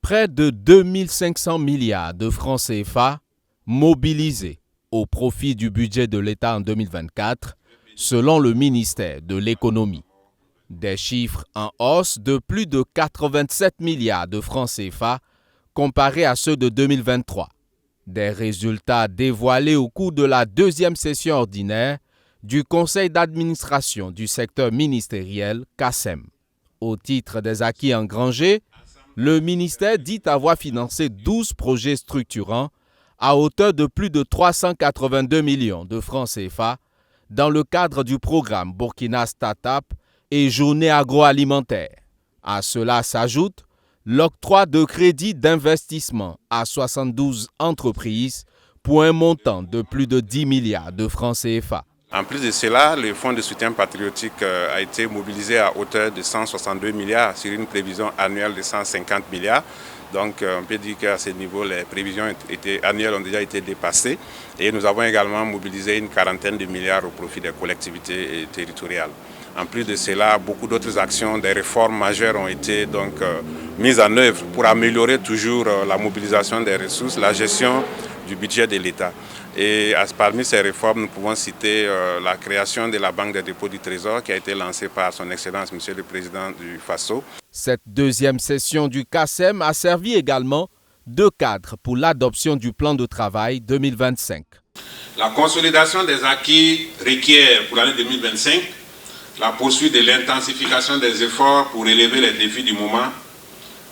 Près de 2500 milliards de francs CFA mobilisés au profit du budget de l'État en 2024, selon le ministère de l'Économie. Des chiffres en hausse de plus de 87 milliards de francs CFA comparés à ceux de 2023. Des résultats dévoilés au cours de la deuxième session ordinaire du Conseil d'administration du secteur ministériel CACEM. Au titre des acquis engrangés, le ministère dit avoir financé 12 projets structurants à hauteur de plus de 382 millions de francs CFA dans le cadre du programme Burkina Startup et Journée agroalimentaire. À cela s'ajoute l'octroi de crédits d'investissement à 72 entreprises pour un montant de plus de 10 milliards de francs CFA. En plus de cela, le fonds de soutien patriotique a été mobilisé à hauteur de 162 milliards sur une prévision annuelle de 150 milliards. Donc on peut dire qu'à ce niveau, les prévisions annuelles ont déjà été dépassées. Et nous avons également mobilisé une quarantaine de milliards au profit des collectivités territoriales. En plus de cela, beaucoup d'autres actions, des réformes majeures ont été mises en œuvre pour améliorer toujours la mobilisation des ressources, la gestion du budget de l'État. Et parmi ces réformes, nous pouvons citer la création de la Banque des dépôts du Trésor qui a été lancée par son Excellence, Monsieur le Président du FASO. Cette deuxième session du CACEM a servi également de cadre pour l'adoption du plan de travail 2025. La consolidation des acquis requiert pour l'année 2025 la poursuite de l'intensification des efforts pour relever les défis du moment,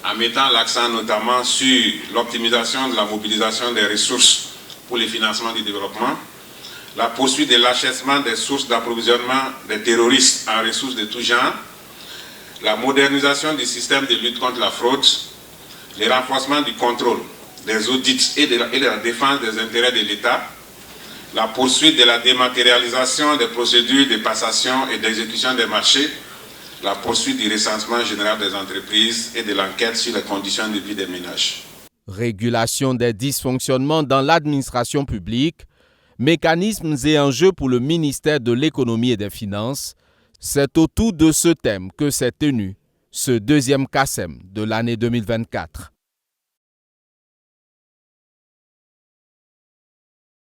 en mettant l'accent notamment sur l'optimisation de la mobilisation des ressources pour le financement du développement, la poursuite de l'achèvement des sources d'approvisionnement des terroristes en ressources de tout genre, la modernisation du système de lutte contre la fraude, le renforcement du contrôle des audits et de la défense des intérêts de l'État, la poursuite de la dématérialisation des procédures de passation et d'exécution des marchés, la poursuite du recensement général des entreprises et de l'enquête sur les conditions de vie des ménages. Régulation des dysfonctionnements dans l'administration publique, mécanismes et enjeux pour le ministère de l'Économie et des Finances, c'est autour de ce thème que s'est tenu ce deuxième CACEM de l'année 2024.